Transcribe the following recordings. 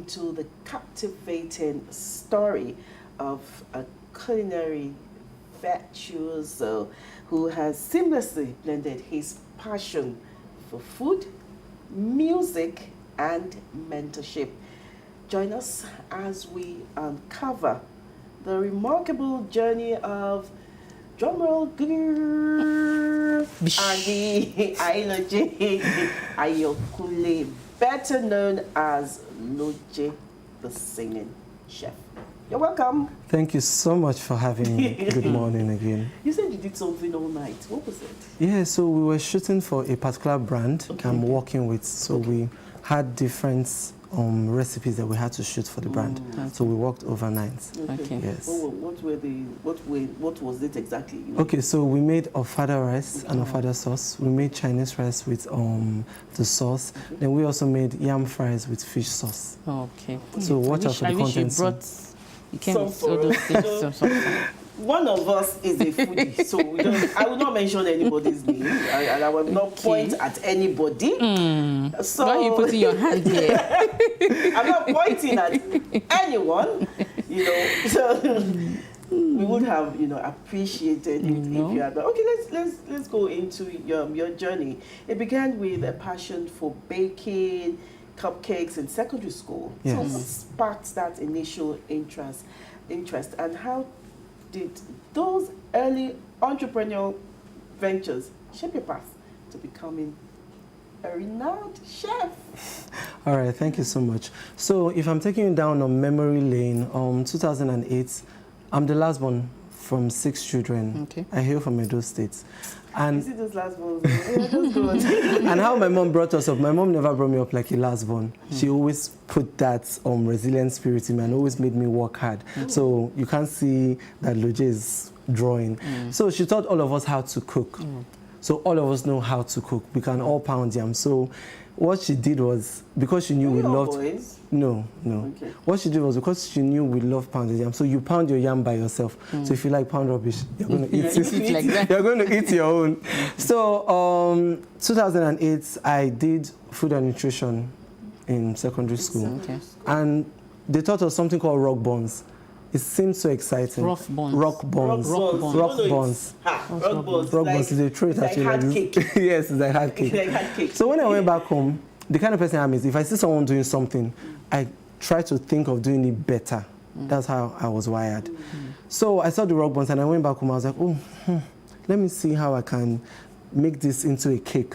into the captivating story of a culinary virtuoso who has seamlessly blended his passion for food, music, and mentorship. Join us as we uncover the remarkable journey of drumroll LOJE Ayokule, better known as LOJE, the singing chef. You're welcome. Thank you so much for having me. Good morning again. You said you did something all night. What was it? Yeah, so we were shooting for a particular brand I'm working with. So we had different recipes that we had to shoot for the brand. So we worked overnight. Okay. Yes. What was it exactly? Okay, so we made ofada rice and ofada sauce. We made Chinese rice with the sauce. Then we also made yam fries with fish sauce. Okay. So watch out for the contents. You came with all those things. One of us is a foodie, so I will not mention anybody's name, and I will not point at anybody. So why are you putting your hand here? I'm not pointing at anyone, So we would have, appreciated it if you had. Okay, let's go into your journey. It began with a passion for baking cupcakes in secondary school. Yes. So what sparked that initial interest, and how did those early entrepreneurial ventures shape your path to becoming a renowned chef? All right, thank you so much. So if I'm taking you down on memory lane, 2008, I'm the last one from 6 children. Okay. I hail from Edo State. And you see those last ones? Yeah, just go on. and how my mom brought us up, my mom never brought me up like a last born. She always put that resilient spirit in me and always made me work hard. So you can't see that LOJE is drawing. So she taught all of us how to cook. So all of us know how to cook. We can all pound yam. So what she did was, because she knew we loved... Boys? No. Okay. What she did was, because she knew we love pounded yam, so you pound your yam by yourself. So if you like pound rubbish, you're going to eat it. Like that. You're going to eat your own. So 2008, I did food and nutrition in secondary school. Okay. And they taught us something called rock buns. It seemed so exciting. Rock buns. Rock buns. Rock buns. Rock buns. Rock buns. Rock buns is a trait like actually. hard cake. Yes, it's like hard cake. Like hard cake. So when I went back home, the kind of person I am is, if I see someone doing something, I try to think of doing it better. That's how I was wired. So I saw the rock buns and I went back home. I was like, let me see how I can make this into a cake.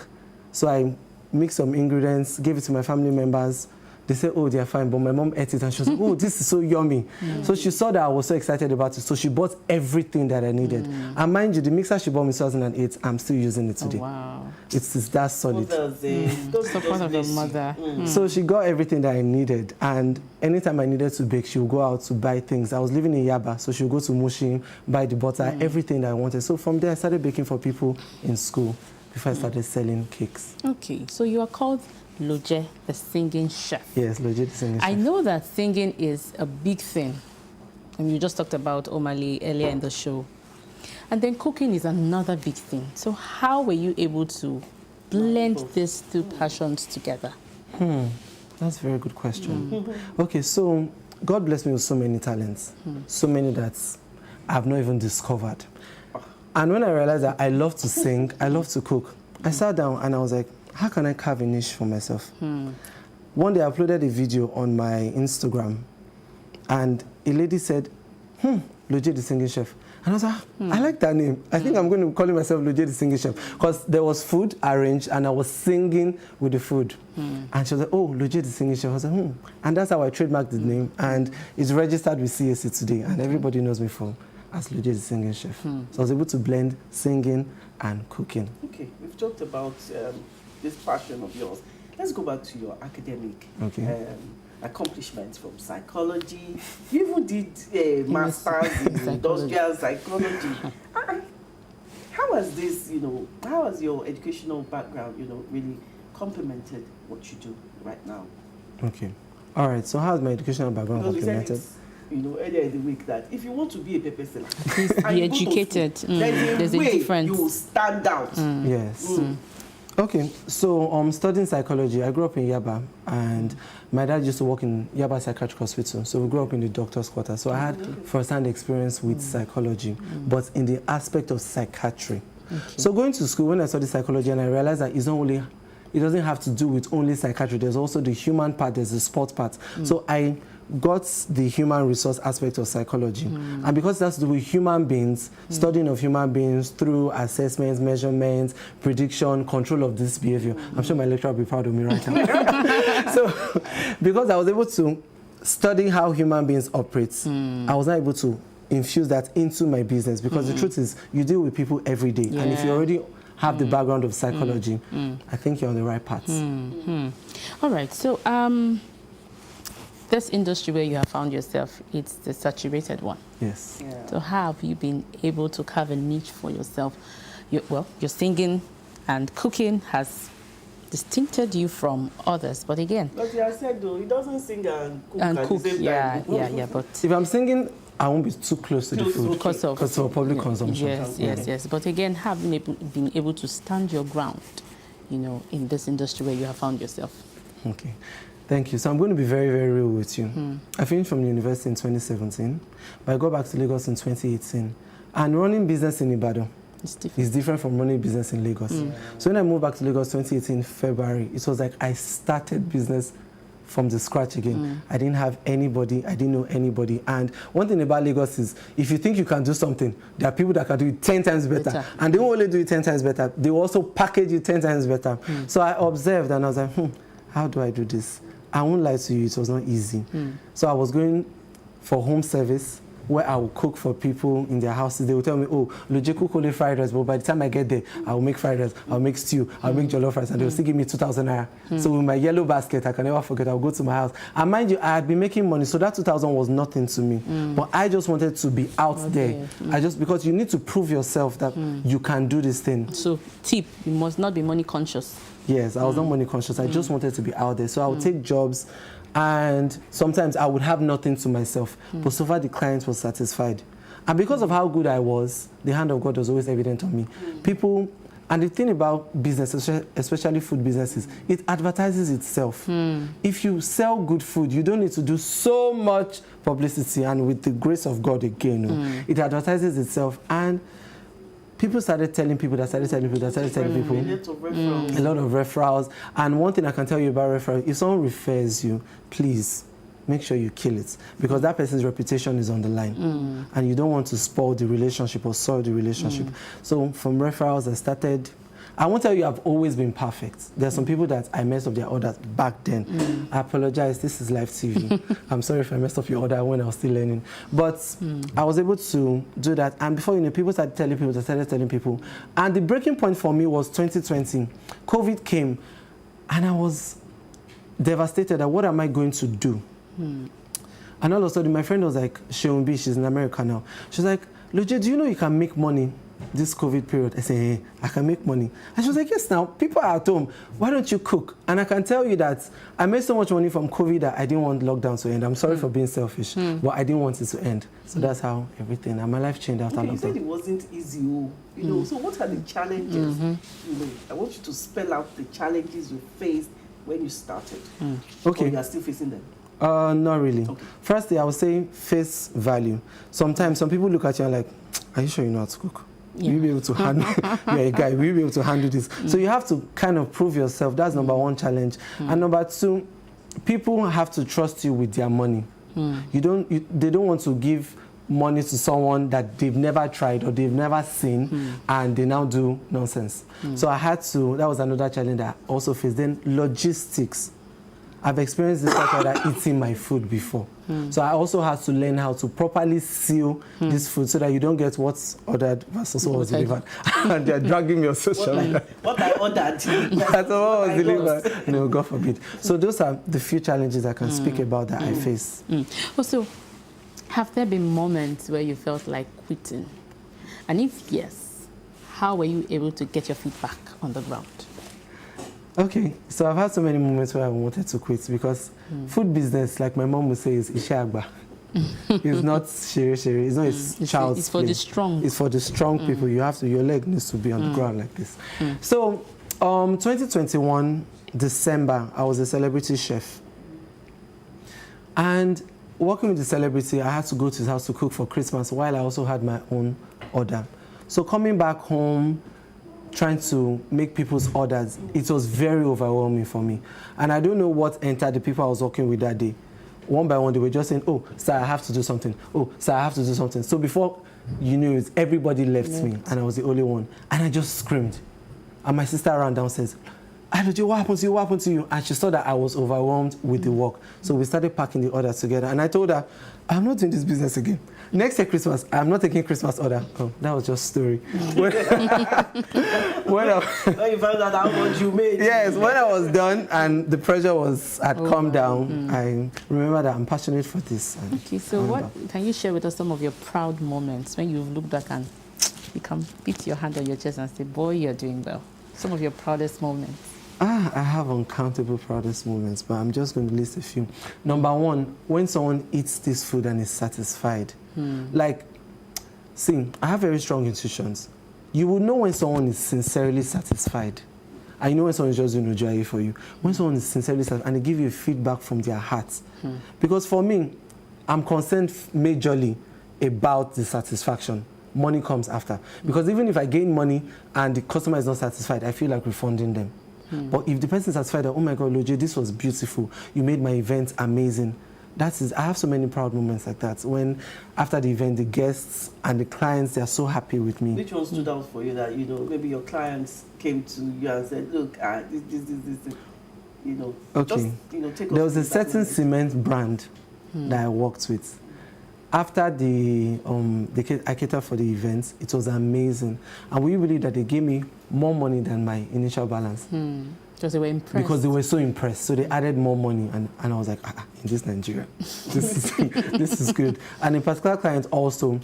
So I mixed some ingredients, gave it to my family members. They said, oh, they're fine, but my mom ate it and she was like, oh, this is so yummy. So she saw that I was so excited about it, so she bought everything that I needed. And mind you, the mixer she bought me in 2008, I'm still using it today. Oh, wow. It's that solid. Support of your mother. So she got everything that I needed, and anytime I needed to bake, she would go out to buy things. I was living in Yaba, so she would go to Mushin, buy the butter, everything that I wanted. So from there, I started baking for people in school before I started selling cakes. Okay, so you are called LOJE, the singing chef. Yes, LOJE, the singing chef. I know that singing is a big thing. And you just talked about Omali earlier in the show. And then cooking is another big thing. So how were you able to blend these two passions together? That's a very good question. Okay, so God blessed me with so many talents, so many that I've not even discovered. And when I realized that I love to sing, I love to cook, I sat down and I was like, how can I carve a niche for myself? One day I uploaded a video on my Instagram and a lady said, LOJE the singing chef. And I was like, I like that name. I think I'm going to call myself LOJE the singing chef, because there was food arranged and I was singing with the food. And she was like, oh, LOJE the singing chef. I was like, And that's how I trademarked the name, and it's registered with CAC today, and everybody knows me as LOJE the singing chef. So I was able to blend singing and cooking. Okay, we've talked about this passion of yours. Let's go back to your academic accomplishments from psychology. You even did a master's in industrial psychology. How has this, how has your educational background, really complemented what you do right now? Okay. All right, so how has my educational background complemented? Earlier in the week, that if you want to be a pepper seller, be educated, there's a difference. You will stand out. Yes. Okay, so studying psychology, I grew up in Yaba, and my dad used to work in Yaba Psychiatric Hospital, so we grew up in the doctor's quarter. So I had first-hand experience with psychology, but in the aspect of psychiatry. Okay. So going to school, when I studied psychology, and I realized that it doesn't have to do with only psychiatry. There's also the human part, there's the sport part. So I got the human resource aspect of psychology. And because that's to do with human beings, studying of human beings through assessments, measurements, prediction, control of this behavior. I'm sure my lecturer will be proud of me right now. So because I was able to study how human beings operate, I was not able to infuse that into my business, because the truth is you deal with people every day. And if you already have the background of psychology, I think you're on the right path. All right, so this industry where you have found yourself, it's the saturated one. Yes. Yeah. So how have you been able to carve a niche for yourself? Your singing and cooking has distincted you from others, but again... But I said, though, he doesn't sing and cook at the same yeah, but... If I'm singing, I won't be too close to the food because of public consumption. Yes. But again, have been able to stand your ground, you know, in this industry where you have found yourself. Okay. Thank you. So I'm going to be very, very real with you. I finished from the university in 2017, but I got back to Lagos in 2018. And running business in Ibadan is different from running business in Lagos. So when I moved back to Lagos 2018 February, it was like I started business from the scratch again. I didn't have anybody, I didn't know anybody. And one thing about Lagos is, if you think you can do something, there are people that can do it 10 times better. And they won't only do it 10 times better, they will also package it 10 times better. So I observed and I was like, how do I do this? I won't lie to you, it was not easy. So I was going for home service, where I will cook for people in their houses. They will tell me, oh, LOJE cook only fried rice, but by the time I get there, I will make fried rice, I'll make stew, I'll make jollof rice, and they will still give me 2,000 naira. So with my yellow basket, I can never forget, I'll go to my house. And mind you, I had been making money, so that 2,000 was nothing to me. But I just wanted to be out there. Because you need to prove yourself that you can do this thing. So tip, you must not be money conscious. Yes, I was not money conscious. I just wanted to be out there. So I would take jobs, and sometimes I would have nothing to myself. But so far the client was satisfied. And because of how good I was, the hand of God was always evident on me. People, and the thing about business, especially food businesses, it advertises itself. If you sell good food, you don't need to do so much publicity, and with the grace of God again, it advertises itself. And people started telling people that started telling people that started telling people. A lot of referrals. And one thing I can tell you about referrals, if someone refers you, please make sure you kill it, because that person's reputation is on the line. And you don't want to spoil the relationship or soil the relationship. So from referrals, I started. I won't tell you I've always been perfect. There are some people that I messed up their orders back then. I apologize, this is live TV. I'm sorry if I messed up your order when I was still learning. But I was able to do that. And before you know, people started telling people, they started telling people. And the breaking point for me was 2020. COVID came, and I was devastated at what am I going to do? And all of a sudden, my friend was like, Sheumbi, she's in America now. She's like, LOJE, do you know you can make money this COVID period? I say, hey, I can make money. And she was like, yes, now, people are at home. Why don't you cook? And I can tell you that I made so much money from COVID that I didn't want lockdown to end. I'm sorry for being selfish, but I didn't want it to end. So that's how everything, and my life changed after lockdown. You said it wasn't easy, you know, so what are the challenges? You know, I want you to spell out the challenges you faced when you started. Okay. Or you are still facing them? Not really. Okay. Firstly, I would say face value. Sometimes some people look at you and like, are you sure you know how to cook? Will you be able to handle, you're a guy, will you be able to handle this? So you have to kind of prove yourself. That's number one challenge. And number two, people have to trust you with their money. They don't want to give money to someone that they've never tried or they've never seen, and they now do nonsense. So I had to, that was another challenge that I also faced. Then logistics. I've experienced this type of eating my food before. So I also had to learn how to properly seal this food so that you don't get what's ordered versus what was delivered. And they're dragging me on social media. What I ordered. That's what was delivered. No, God forbid. So those are the few challenges I can speak about that I face. Also, have there been moments where you felt like quitting? And if yes, how were you able to get your feet back on the ground? Okay, so I've had so many moments where I wanted to quit, because food business, like my mom would say, is Ishiagba. It's not shere. It's not a child's It's for the strong. It's for the strong people. You have to, your leg needs to be on the ground like this. So 2021, December, I was a celebrity chef. And working with the celebrity, I had to go to his house to cook for Christmas while I also had my own order. So coming back home, trying to make people's orders, it was very overwhelming for me. And I don't know what entered the people I was working with that day. One by one, they were just saying, oh, sir, I have to do something. Oh, sir, I have to do something. So before you knew it, everybody left me, and I was the only one. And I just screamed. And my sister ran downstairs. LOJE, what happened to you? What happened to you? And she saw that I was overwhelmed with the work. So we started packing the orders together. And I told her, I'm not doing this business again. Next year, Christmas, I'm not taking Christmas order. Oh, that was just a story. When you found out how much you made. Yes, when I was done and the pressure had calmed down, I remember that I'm passionate for this. Okay, so what can you share with us some of your proud moments when you've looked back and you can beat your hand on your chest and say, boy, you're doing well? Some of your proudest moments. I have uncountable proudest moments, but I'm just going to list a few. Number one, when someone eats this food and is satisfied. Like, see, I have very strong intuitions. You will know when someone is sincerely satisfied. I know when someone is just doing LOJE for you. When someone is sincerely satisfied and they give you feedback from their hearts. Because for me, I'm concerned majorly about the satisfaction. Money comes after. Because even if I gain money and the customer is not satisfied, I feel like refunding them. But if the person is satisfied that, oh my God, LOJE, this was beautiful. You made my event amazing. I have so many proud moments like that. When after the event, the guests and the clients, they are so happy with me. Which one stood out for you that, you know, maybe your clients came to you and said, look, this, you know, okay. Just, you know, take there was a certain cement brand that I worked with. After I catered for the events, it was amazing. And we believe that they gave me more money than my initial balance. Because they were impressed. Because they were so impressed. So they added more money. And I was like, in this Nigeria, this is good. And a particular client also,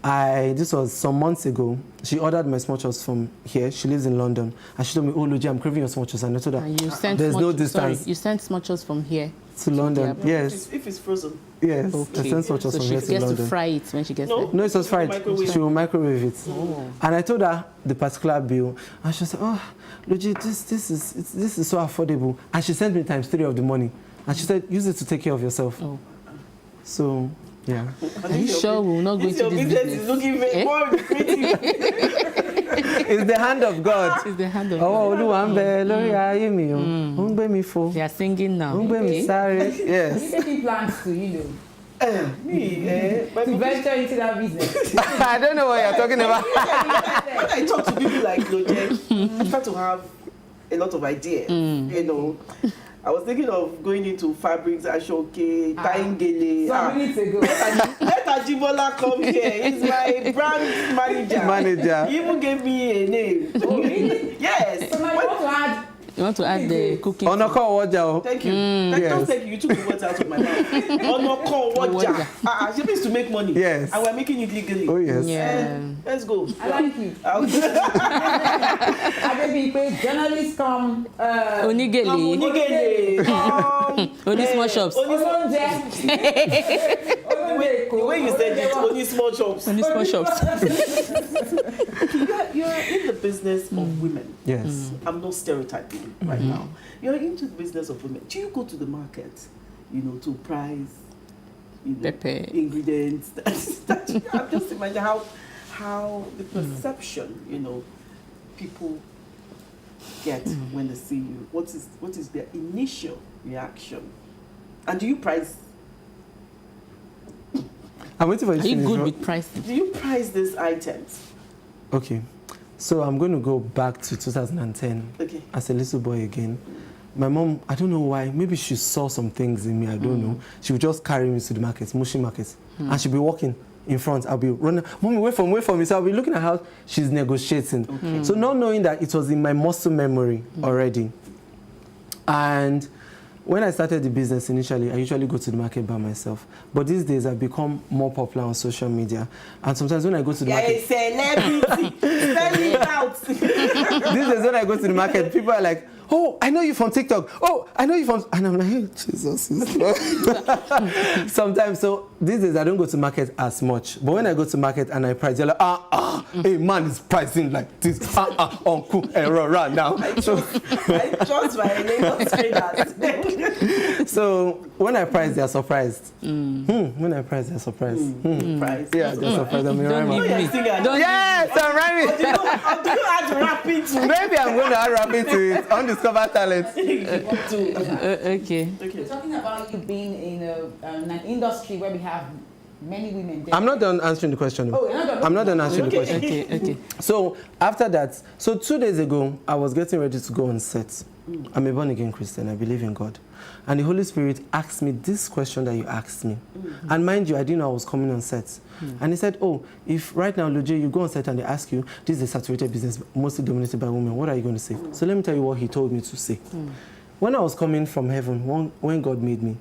this was some months ago, she ordered my small chops from here. She lives in London. And she told me, oh, LOJE, I'm craving your small chops. And I told her, there's no distance. Sorry, you sent small chops from here to London, yes. If it's frozen. Yes, okay. I sent small chops from here to London. So she gets to fry it when she gets there? No, it was fried. She will microwave it. Oh. And I told her the particular bill. And she said, oh, LOJE, this is so affordable. And she sent me times 3 of the money. And she said, use it to take care of yourself. Oh. So, yeah. Are you sure we'll not go into this business? Is looking very more creative. It's the hand of God. It's the hand of God. They are singing now. Yes. You take plans to, you know. To venture into that business. I don't know what you're talking about. When I talk to people like LOJE, I try to have a lot of ideas, you know. I was thinking of going into fabrics, ashoke, tying gele. Some minutes ago. Let Ajibola come here. He's my brand manager. He even gave me a name. Oh, really? Yes. So now you want to add? You want to add the cooking? Onoko Waja. Thank you. Don't thank you. You took the words out of my mouth. Onoko Waja. She means to make money. Yes. And we're making it legally. Oh, yes. Yeah. Let's go. I like you. I journalists come. Onigele. Only small shops. The way you said it, only small shops. Only small shops. You're in the business of women. Yes. I'm not stereotyping right now. You're into the business of women. Do you go to the market, you know, to price, you know, ingredients? I'm just imagining how the perception, you know, people get when they see you. What is their initial reaction? And do you price? I'm waiting for you to finish. Are you good with pricing? Do you price these items? Okay. So I'm going to go back to 2010 as a little boy again. My mom, I don't know why, maybe she saw some things in me, I don't know. She would just carry me to the market, Mushi market, and she'd be walking in front. I'll be running, Mommy, wait for me. So I'll be looking at how she's negotiating. So not knowing that it was in my muscle memory already. And when I started the business initially, I usually go to the market by myself. But these days, I've become more popular on social media. And sometimes when I go to the market... Yeah, celebrity! Spell it out! These days, when I go to the market, people are like, oh, I know you from TikTok. Oh, I know you from, and I'm like, hey, Jesus. Sometimes, so these days I don't go to market as much. But when I go to market and I price, they're like, hey, man is pricing like this. Uncle, error right now. I trust my Lagos traders. So when I price, they're surprised. When I price, they're surprised. Price. Yeah, they're surprised. I'm Don't rhyming. leave me. Yes, I'm rhyming. Do you add rapping to Maybe I'm going to add rapping to it. Undiscovered talent. Okay. We're talking about you being in an industry where we have many women there. I'm not done answering the question. Oh, you're not done? I'm not done answering the question. Okay. So after that, so 2 days ago, I was getting ready to go on set. I'm a born-again Christian. I believe in God. And the Holy Spirit asked me this question that you asked me. And mind you, I didn't know I was coming on set. And he said, oh, if right now, LOJE, you go on set and they ask you, this is a saturated business, mostly dominated by women, what are you going to say? So let me tell you what he told me to say. When I was coming from heaven, when God made me,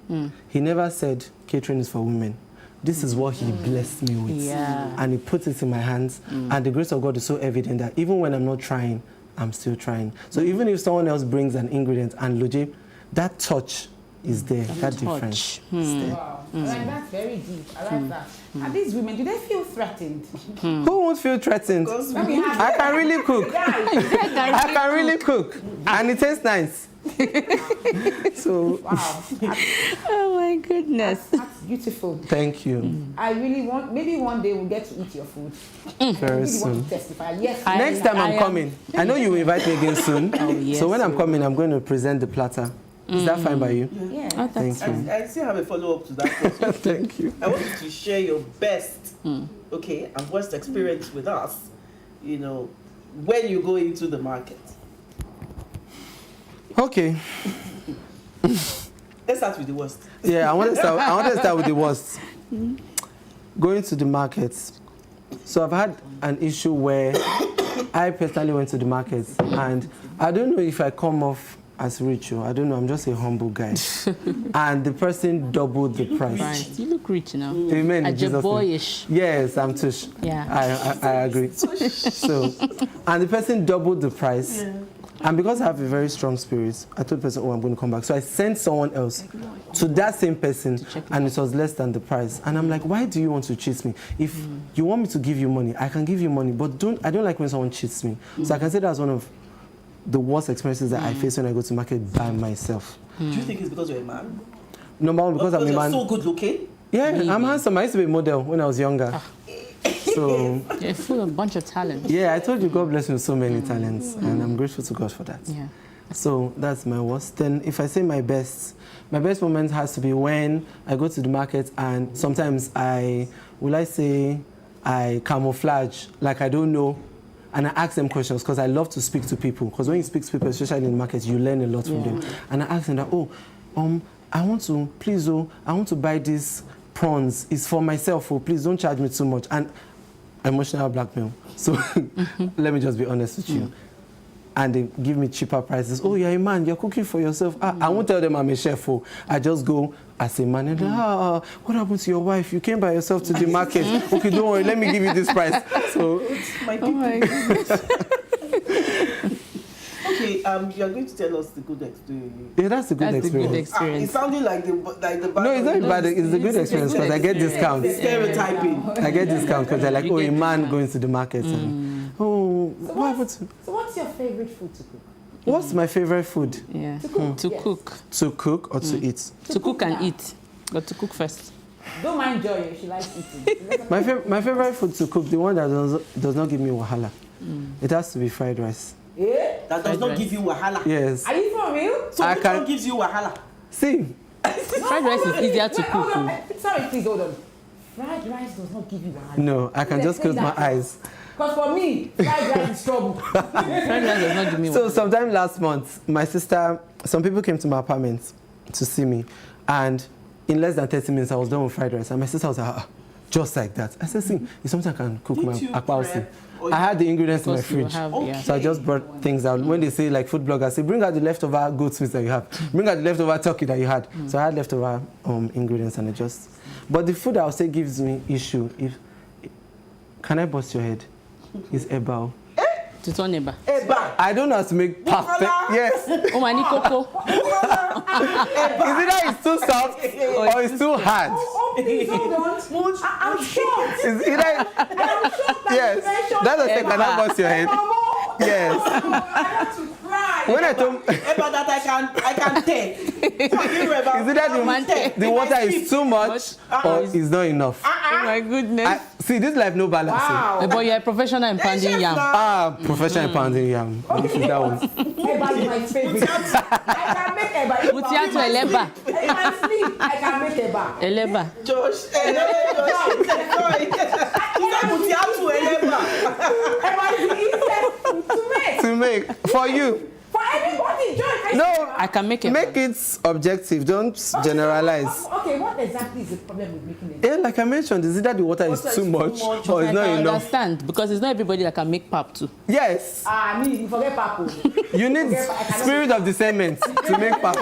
he never said catering is for women. This is what he blessed me with. Yeah. And he put it in my hands. And the grace of God is so evident that even when I'm not trying, I'm still trying. So even if someone else brings an ingredient and LOJE, that touch is there, that difference is there. Wow. Like, that's very deep. I like that. And these women, do they feel threatened? Who won't feel threatened? When we have I can really cook. guys, I can really cook. And it tastes nice. So, wow, Oh my goodness. that's beautiful. thank you. I really want, maybe one day we'll get to eat your food. Very I really want soon. to testify. Yes. Next time I I'm am- coming. I know you will invite me again soon. yes, So when I'm coming, I'm going to present the platter. Is that fine by you? Yeah. Oh, Thank that's you. I still have a follow-up to that question. Thank you. I want you to share your best, okay, and worst experience with us, you know, when you go into the market. Okay. Let's start with the worst. Yeah, I want to start with the worst. Going to the markets. So I've had an issue where I personally went to the market and I don't know if I come off as rich or I don't know, I'm just a humble guy. And the person doubled the price. Right. You look rich now. Amen. in And you're Jesus' name. boyish. Yes, I'm tush. Yeah. I agree. So, and the person doubled the price. Yeah. And because I have a very strong spirit, I told the person, oh, I'm going to come back. So I sent someone else to that same person, and it was less than the price. And I'm like, why do you want to cheat me? If you want me to give you money, I can give you money, but I don't like when someone cheats me. So I can say that's one of the worst experiences that I face when I go to market by myself. Do you think it's because you're a man? Number one, because I'm a you're man. so good looking? Yeah, Maybe. I'm handsome. I used to be a model when I was younger. So, You're full of a bunch of talent. yeah, I told you God bless me with so many talents, and I'm grateful to God for that. Yeah. So that's my worst. Then if I say my best moment has to be when I go to the market and sometimes I camouflage, like I don't know, and I ask them questions because I love to speak to people. Because when you speak to people, especially in the market, you learn a lot from them. And I ask them that, I want to buy these prawns. It's for myself. Oh, please don't charge me too much. And emotional blackmail. So let me just be honest with you. And they give me cheaper prices. Oh, you're a man, you're cooking for yourself. I won't tell them I'm a chef. Oh. I just go as a man and what happened to your wife? You came by yourself to the market. Okay, don't worry, let me give you this price. So, My Oh my goodness. Okay, you're going to tell us the good experience. yeah, that's a good That's a experience. good It's experience. sounding like the bad. No, it's not bad. It's a good experience because I get discounts. Stereotyping. I get discounts because they're like, You oh, get a man discount. going to the market. And, oh, what happened to... So what's your favorite food to cook? What's my favorite food? Yeah. To cook. To Yes. cook. To cook or to eat? To cook and now. eat. But to cook first. Don't mind Joy, she likes eating. My favorite food to cook, the one that does not give me wahala. It has to be fried rice. Eh? That does Fried not rice. give you wahala. Yes. Are you for real? So I which can- one gives you wahala? See, Fried rice is easier to Wait, hold cook. on. Oh. Sorry, please hold on. Fried rice does not give you wahala. no, I can just close my eyes. Because for me, fried rice is trouble. Fried rice does not give me So one. sometime last month, my sister, some people came to my apartment to see me, and in less than 30 minutes, I was done with fried rice. And my sister was like, just like that. I said, see, it's something I can cook Did my you akpawsi. prep or I had the ingredients in my Because you fridge. have, Okay. yeah. So I just brought things out. When they say, like food bloggers say, bring out the leftover goat's meat that you have. Bring out the leftover turkey that you had. So I had leftover ingredients and I just... But the food I would say gives me issue. Can I bust your head? Is ebao. To turn eba. Eba. I don't know how to make perfect. Yes. Oh, my cocoa. Is it that it's too soft or it's too hard? Please hold on. I'm shocked. Is it that? I'm shocked that Yes. you mentioned That's a thing. Can I bust your head? Yes. I want to cry. When I told, Eba that I can take. is it that the water is too much or is not enough? Oh my goodness. See, this life no balance. Wow. But you're a professional in pounding yam. Professional pounding yam. If it's that one. Eba is my favorite. I can make Eba. Mutiatu eleba. In my sleep, I can make Eba. Eleba. Josh, sorry. Mutiatu eleba. Eba is the easiest to make. To make for you. For everybody, Joy. No, I can make it. make it objective. Don't generalize. Okay, what exactly is the problem with making it? Yeah, like I mentioned, is either the water is too much or it's I not can enough. understand because it's not everybody that can make pap too. Yes, I mean, you forget Papo. you need spirit of discernment to make pap.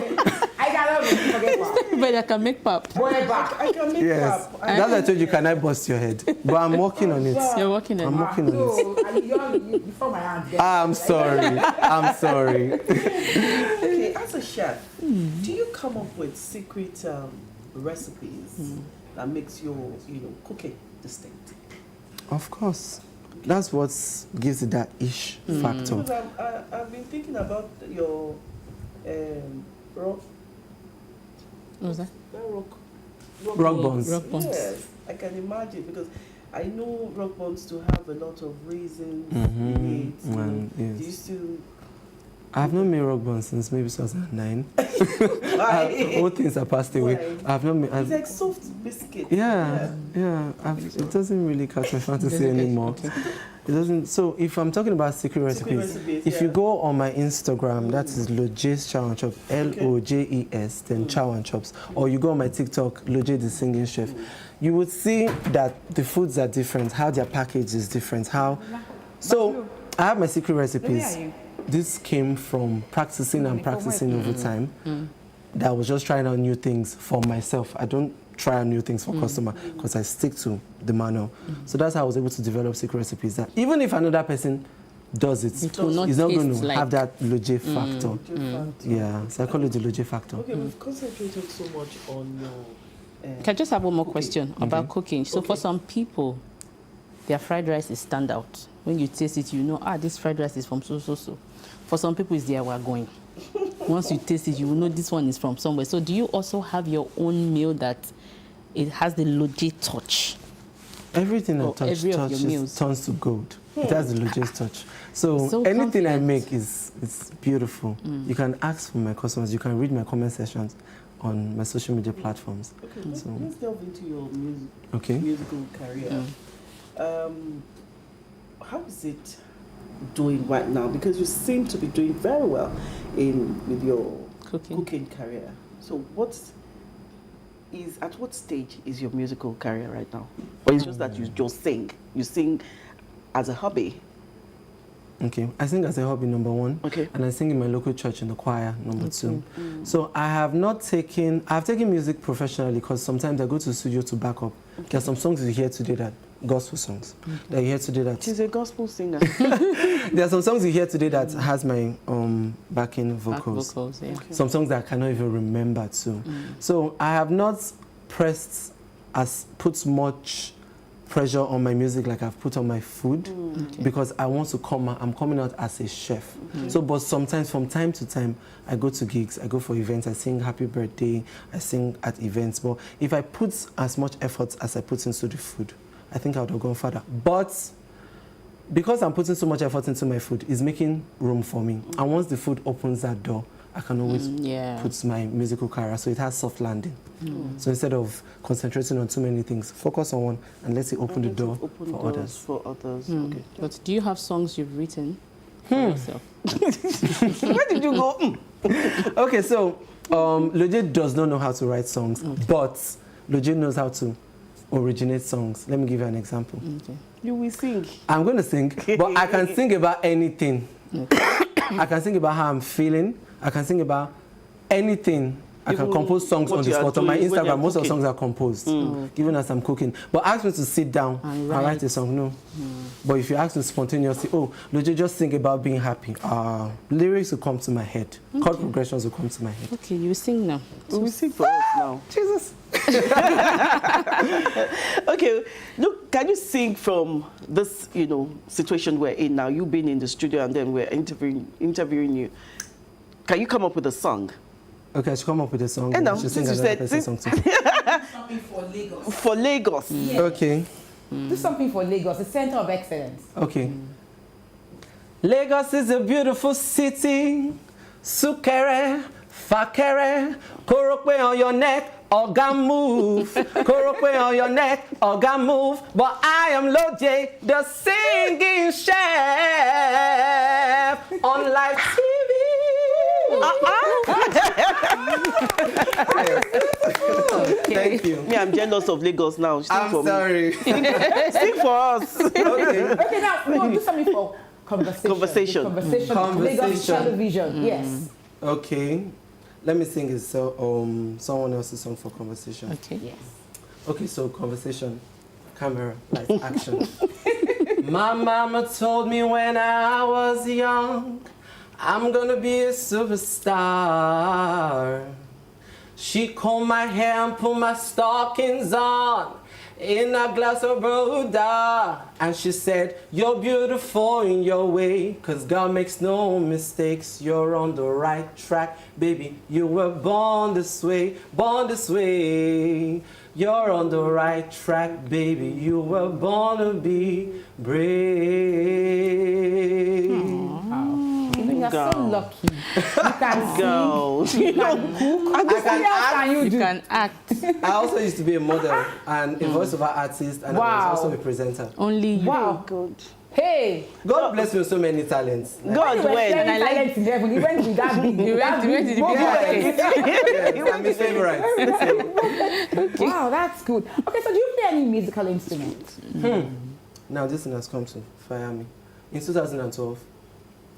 I cannot forget Papo. Everybody that can make pap. Whatever. I can make Yes, pap. that's why I told you, can I bust your head? But I'm working on it. You're working on I'm it. working on it. So, before my hands get. I'm sorry. I'm sorry. Okay, as a chef, do you come up with secret recipes that makes your cooking distinct? Of course. That's what gives it that ish factor. Because I've been thinking about your rock. What was that? Rock buns. Rock buns. Yes, I can imagine because I know rock buns to have a lot of raisins in it. And yes. Do you still? I have not made rock buns since maybe 2009. Why? All things are passed away. Why? I have not made. It's like soft biscuit. Yeah. It doesn't really catch my fantasy anymore. Okay. It doesn't. So if I'm talking about secret recipes, if you go on my Instagram, that is Loje's Chow and Chops, LOJES, then Chow and Chops, or you go on my TikTok, Loje the Singing Chef, you would see that the foods are different, how their package is different, how. So I have my secret recipes. This came from practicing and practicing over time. That I was just trying out new things for myself. I don't try out new things for customer because I stick to the manual. So that's how I was able to develop secret recipes that even if another person does it, It will not it's not going taste to like- have that Loje factor. Yeah, so I call it the Loje factor. Okay, we've concentrated so much on your. Can I just have one more Okay. question about cooking? So for Okay. some people, their fried rice is standout. When you taste it, you know, this fried rice is from so. For some people, it's their going. Once you taste it, you will know this one is from somewhere. So do you also have your own meal that it has the Loje touch? Everything I Or touch every of your touches meals. turns to gold. It has the Loje's touch. So, So anything I confident. make is beautiful. You can ask for my customers. You can read my comment sections on my social media platforms. Okay, So- let's delve into your Okay. musical career. How is it doing right now? Because you seem to be doing very well with your cooking career. So at what stage is your musical career right now? Or it's just that you just sing? You sing as a hobby? Okay, I sing as a hobby, number one. Okay. And I sing in my local church in the choir, number two. So I've taken music professionally because sometimes I go to the studio to back up. There are some songs you hear today that, gospel songs, that you hear today that. She's a gospel singer. There are some songs you hear today that has my backing vocals. Back vocals, yeah. Okay. Some songs that I cannot even remember too. So I have not put much pressure on my music like I've put on my food because I want to I'm coming out as a chef. So but sometimes from time to time I go to gigs, I go for events, I sing happy birthday, I sing at events. But if I put as much effort as I put into the food, I think I would have gone further. But because I'm putting so much effort into my food, it's making room for me. And once the food opens that door, I can always put my musical career, so it has soft landing. So instead of concentrating on too many things, focus on one and let it open the door for others. For others. Okay. But do you have songs you've written for yourself? Where did you go? Okay, so Loje does not know how to write songs, but Loje knows how to originate songs. Let me give you an example. Okay. You will sing. I'm going to sing, but I can sing about anything. I can sing about how I'm feeling. I can sing about anything. I can compose songs on the spot. On my Instagram, most of the songs are composed, even as I'm cooking. But ask me to sit down and write a song, no. But if you ask me spontaneously, oh, Loje, just think about being happy. Lyrics will come to my head. Chord progressions will come to my head. Okay, you sing now. We sing for us now. Jesus. Okay, look, can you sing from this, situation we're in now? You being in the studio and then we're interviewing you. Can you come up with a song? Okay, I should come up with a song. And now, sing since you another said song too. Something for Lagos. For Lagos. Yeah. Okay. Do something for Lagos, the center of excellence. Okay. Lagos is a beautiful city. Sukere, fakere, korope on your neck, oga move. Korope on your neck, oga move. But I am Loje, the singing chef on live TV. Thank you. Me, I'm jealous of Lagos now. Sing I'm for sorry. Me. Sing for us. Okay, now, no, do something for conversation. Conversation. Lagos television, yes. Okay. Let me sing someone else's song for conversation. Okay. Yes. Okay, so conversation. Camera, light, action. My mama told me when I was young, I'm gonna be a superstar. She combed my hair and put my stockings on in a glass of Rhoda. And she said, you're beautiful in your way, 'cause God makes no mistakes. You're on the right track, baby. You were born this way, born this way. You're on the right track, baby. You were born to be brave. You are so lucky. You can Go. sing, you can cook. You can act. I also used to be a model and a voiceover artist, and I was also a presenter. Only you. Wow. Good. Hey. God bless me with so many talents. God, when? And I like in heaven. He went with that big. You went to the big Yes, I'm his favorite. Wow, that's good. Okay, so do you play any musical instrument? Now this thing has come to fire me. In 2012,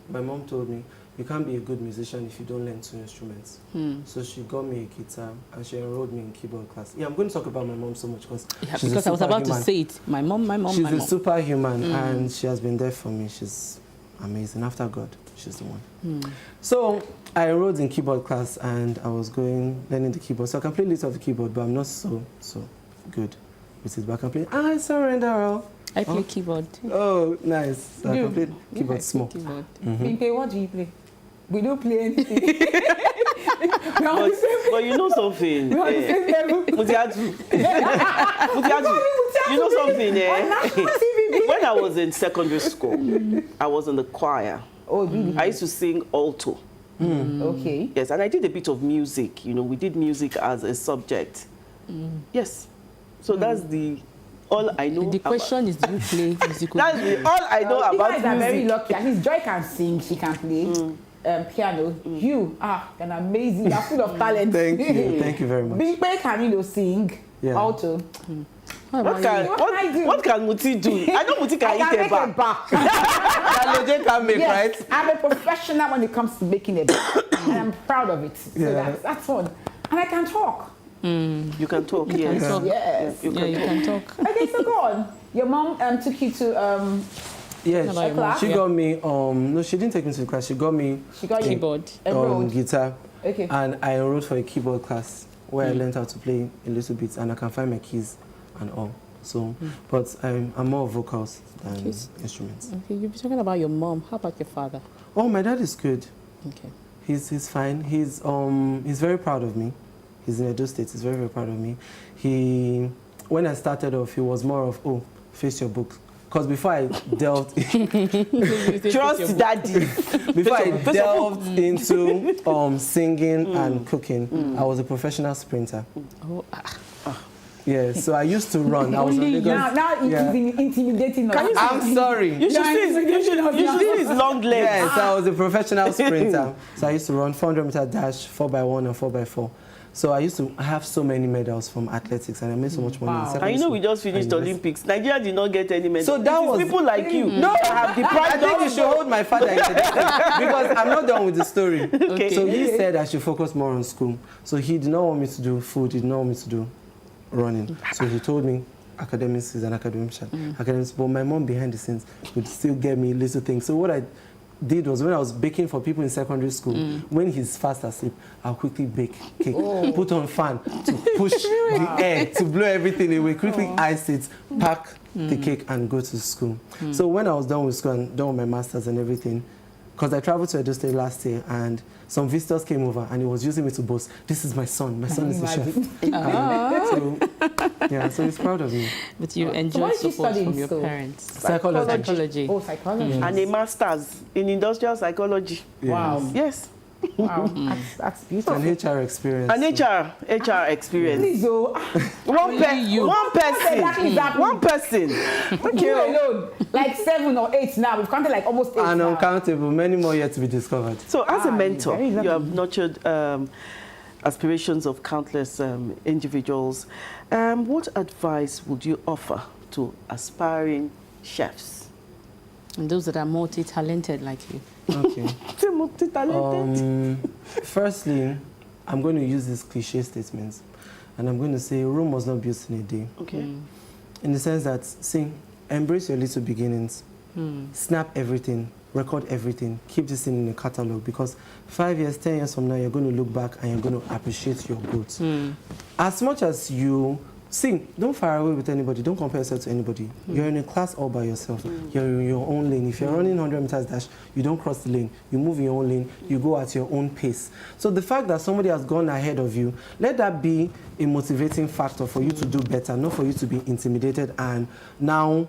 my mom told me, you can't be a good musician if you don't learn 2 instruments. So she got me a guitar and she enrolled me in keyboard class. Yeah, I'm going to talk about my mom so much because because I was about to say it. My mom. She's a superhuman and she has been there for me. She's amazing. After God, she's the one. So I enrolled in keyboard class and I was learning the keyboard. So I can play a little of the keyboard, but I'm not so good with it. But I can play, I surrender all. I play keyboard. Oh, nice. So I can play keyboard small. Pinke, what do you play? We don't play anything. But you know something. Mutiatu. You know something, When I was in secondary school, I was in the choir. Oh, really? I used to sing alto. Okay. Yes, and I did a bit of music. We did music as a subject. Yes. So that's all I know. The question is, do you play musical? That's all I know about you guys music. are very lucky. At least Joy can sing, she can play piano. You are an amazing, you're full of talent. Thank you. Thank you very much. Bimpe can sing alto. What can Muti do? I know Muti can eat a bar. Loje can make, Yes, right? I'm a professional when it comes to making a bar. And I'm proud of it. So that's fun. And I can talk. You can talk, yes. Talk. Yes. You can talk. Okay, so go on. Your mom took you to yeah, she got me no, she didn't take me to the class. She got me keyboard, guitar. Okay. And I enrolled for a keyboard class where I learned how to play a little bit and I can find my keys and all. So, but I'm more vocals than instruments. Okay, you'll be talking about your mom. How about your father? Oh, my dad is good. Okay. He's fine. He's very proud of me. He's in Edo State. He's very, very proud of me. When I started off, he was more of, face your book. Because before I delved... Trust daddy. Before I delved into singing and cooking, I was a professional sprinter. Yeah, so I used to run. I was now it is intimidating. I'm sorry. You should see his long legs. Yes, I was a professional sprinter. So I used to run 400-meter dash, 4x1 and 4x4. So I have so many medals from athletics, and I made so much money in secondary And you know, school we just finished the Olympics. Nigeria did not get any medals. So that was people like you. No, that have the pride. I think you should hold my father in the because I'm not done with the story. Okay. So he said I should focus more on school. So he did not want me to do food. He did not want me to do running. So he told me academics is an academic child. Academics, but my mom behind the scenes would still get me little things. So what I did was when I was baking for people in secondary school, when he's fast asleep, I'll quickly bake cake, put on fan to push the air, to blow everything away, quickly ice it, pack the cake and go to school. So when I was done with school and done with my masters and everything, because I traveled to Edo State last year and some visitors came over and he was using me to boast, this is my son is the chef. So he's proud of me. But you enjoy support from your parents. Psychology. Oh, psychology. And a master's in industrial psychology. Yes. Wow. Yes. Wow, that's beautiful. An HR experience. An HR experience. Please, oh. One person. You alone, like 7 or 8 now. We've counted like almost 8 And now. uncountable, many more yet to be discovered. So as a mentor, very you have nurtured aspirations of countless individuals. What advice would you offer to aspiring chefs? And those that are multi-talented like you. Okay. Multi-talented. Firstly, I'm going to use these cliche statements, and I'm going to say Rome was not built in a day. Okay. In the sense that, see, embrace your little beginnings, snap everything, record everything, keep this thing in a catalog, because 5 years, 10 years from now, you're going to look back and you're going to appreciate your growth. As much as you see, don't fire away with anybody, don't compare yourself to anybody. You're in a class all by yourself. You're in your own lane. If you're running 100 meters dash, you don't cross the lane. You move in your own lane, you go at your own pace. So the fact that somebody has gone ahead of you, let that be a motivating factor for you to do better, not for you to be intimidated. And now,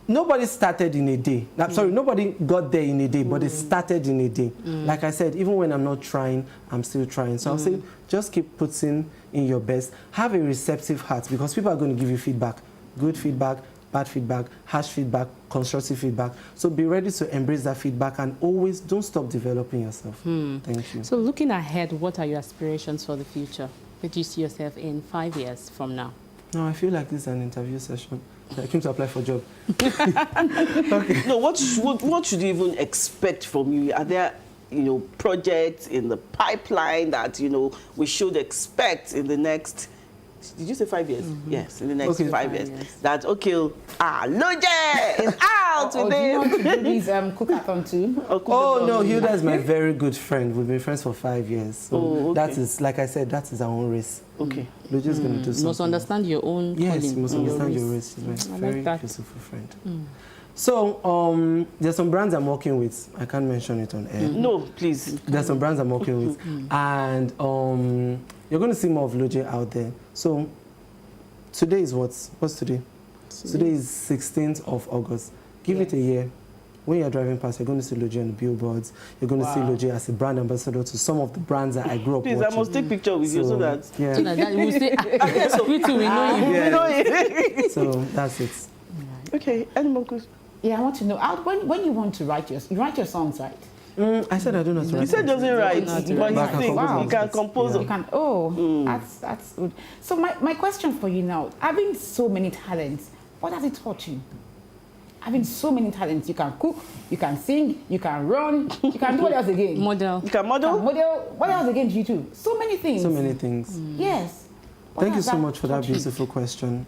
nobody started in a day. Sorry, nobody got there in a day, but it started in a day. Like I said, even when I'm not trying, I'm still trying. So I'll say, just keep putting in your best. Have a receptive heart, because people are going to give you feedback. Good feedback, bad feedback, harsh feedback, constructive feedback. So be ready to embrace that feedback and always don't stop developing yourself. Thank you. So looking ahead, what are your aspirations for the future? Where do you see yourself in 5 years from now? No, I feel like this is an interview session. I came to apply for a job. Okay. No, what should you even expect from you? Are there, projects in the pipeline that, we should expect in the next, did you say 5 years? Yes, in the next 5 years. That, LOJE is out Do today. you want to do these cookathon too? Oh, no, Hilda is my very good friend. We've been friends for 5 years. So okay. that is, like I said, that is our own race. Okay. LOJE is going to do something. You must understand your own Yes, calling. you must understand your race. She's my very that. beautiful friend. So, there's some brands I'm working with. I can't mention it on air. No, please. There's some brands I'm working with. And you're going to see more of LOJE out there. So, today is what's today? Today is 16th of August. Give it a year. When you're driving past, you're going to see LOJE on the billboards. You're going to see LOJE as a brand ambassador to some of the brands that I grew up Please, watching. I must take picture with you so that... Yeah. So that we'll say, we too, we know you. Yeah. So, that's it. Okay, any more questions? Yeah, I want to know, when you want to write your songs, right? I said I don't know how to write. You said doesn't write, but you think you can compose. You can, that's good. So my question for you now, having so many talents, what has it taught you? Having so many talents, you can cook, you can sing, you can run, you can do what else again? Model. You can model? What else again do you do? So many things. So many things. Yes. Thank you so much for that beautiful question.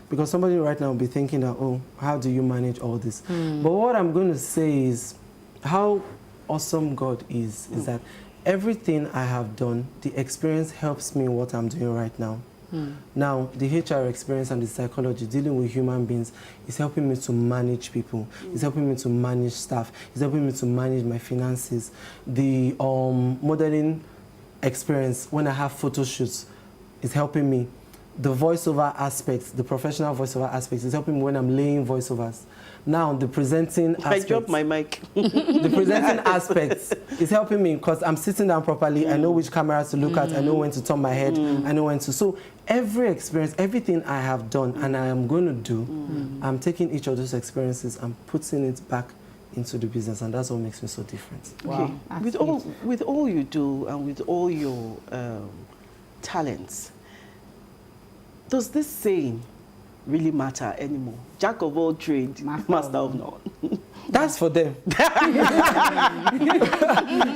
Because somebody right now will be thinking that, oh, how do you manage all this? But what I'm going to say is how awesome God is that everything I have done, the experience helps me in what I'm doing right now. Now, the HR experience and the psychology, dealing with human beings, is helping me to manage people. It's helping me to manage staff. It's helping me to manage my finances. The modeling experience, when I have photo shoots, is helping me. The voiceover aspects, the professional voiceover aspects, is helping me when I'm laying voiceovers. Now, the presenting aspects. I dropped my mic. The presenting aspects is helping me because I'm sitting down properly. I know which cameras to look at. I know when to turn my head. I know when to. So every experience, everything I have done and I am going to do, I'm taking each of those experiences and putting it back into the business, and that's what makes me so different. Okay. Wow. With all you do and with all your talents, does this saying really matter anymore? Jack of all trades, master of none. That's for them.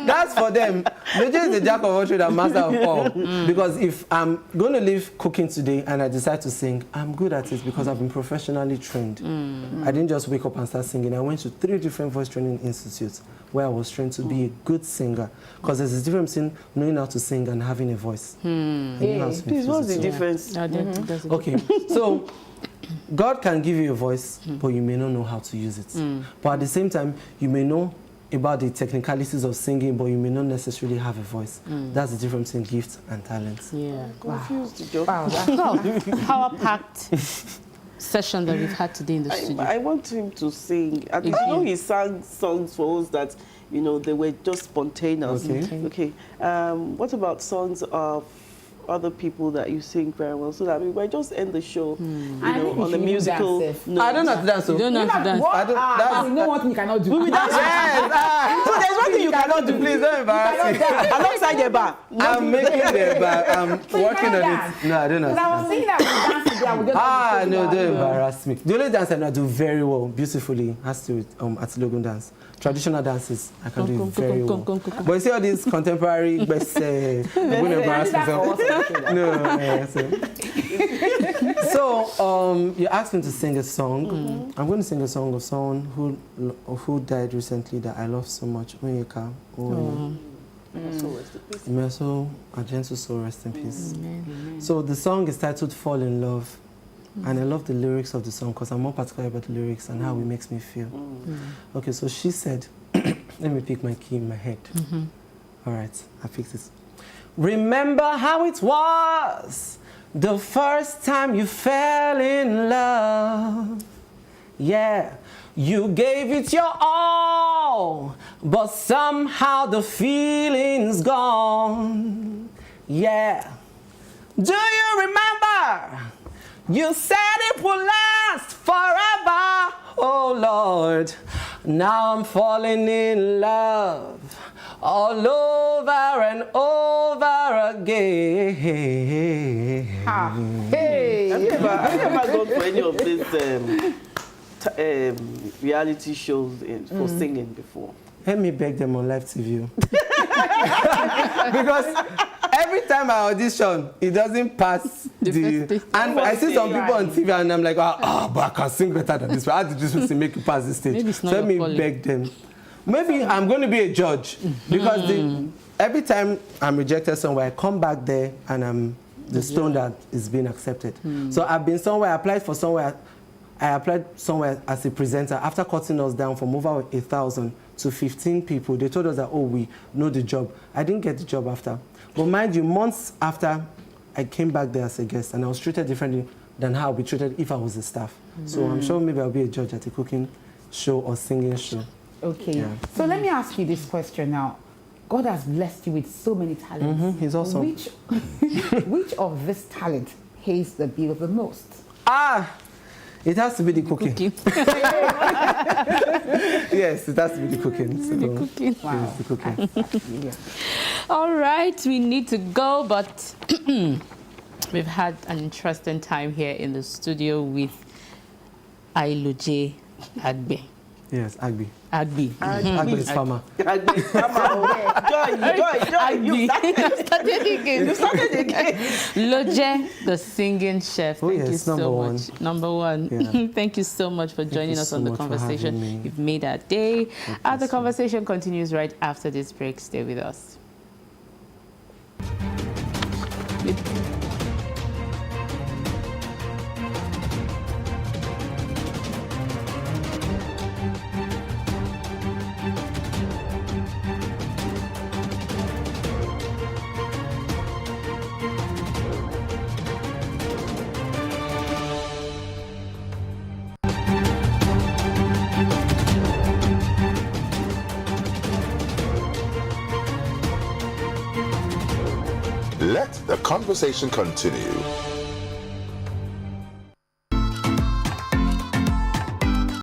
That's for them. LOJE is the jack of all trades and master of all. Because if I'm going to leave cooking today and I decide to sing, I'm good at it because I've been professionally trained. I didn't just wake up and start singing. I went to 3 different voice training institutes where I was trained to be a good singer. Because there's a difference between knowing how to sing and having a voice. Please, what's the difference? Okay, so God can give you a voice, but you may not know how to use it. But at the same time, you may know about the technicalities of singing, but you may not necessarily have a voice. That's the difference in gifts and talents. Yeah. Confused. Wow. Power-packed session that we've had today in the studio. I want him to sing. And you know, he sang songs for us that, you know, they were just spontaneous. Okay. What about songs of other people that you sing very well, so that we might just end the show, you know, on the musical note. I don't know how to dance. You don't know how to dance. What? You know what you cannot do. We will dance. Yes. So there's one thing you cannot do. Please don't embarrass me. Alongside the bar. I'm making the bar. I'm working on it. No, I don't know. I was thinking that we dance today. I would just No, don't embarrass me. The only dance I know I do very well, beautifully, has to do with Atilogun dance. Traditional dances, I can do it very well. But you see all these contemporary, I'm going to embarrass myself. No, so you asked me to sing a song. I'm going to sing a song of someone who died recently that I love so much. Onyeka. May her soul, a gentle soul, rest in peace. So the song is titled "Fall in Love." And I love the lyrics of the song because I'm more particular about the lyrics and how it makes me feel. Okay, so she said, let me pick my key in my head. All right, I picked this. Remember how it was the first time you fell in love. Yeah, you gave it your all, but somehow the feeling's gone. Yeah, do you remember? You said it will last forever, oh Lord. Now I'm falling in love all over and over again. Hey! I've never gone for any of these reality shows for singing before. Let me beg them on live TV. Because every time I audition, it doesn't pass the and I see some people on TV and I'm like, but I can sing better than this. How did this person make it past the stage? So let me beg them. Maybe I'm going to be a judge because every time I'm rejected somewhere, I come back there and I'm the stone that is being accepted. So I've been somewhere, I applied somewhere as a presenter. After cutting us down from over 1,000 to 15 people, they told us that, we know the job. I didn't get the job after. But mind you, months after, I came back there as a guest, and I was treated differently than how I'll be treated if I was a staff. So I'm sure maybe I'll be a judge at a cooking show or singing show. Okay. Yeah. So let me ask you this question now. God has blessed you with so many talents. He's awesome. Which of this talent pays the bill the most? It has to be the cooking. Yes, it has to be the cooking. So the cooking. Wow. It's the cooking. All right, we need to go, but we've had an interesting time here in the studio with LOJE Agbe. Yes, Agbe. Agbe. Agbe is farmer. Agbe is farmer. Joy. You started again. LOJE, the singing chef. Thank you so one. much. Number one. Yeah. Thank you so much for joining us on the conversation. You've made our day. The conversation continues right after this break. Stay with us. Let the conversation continue.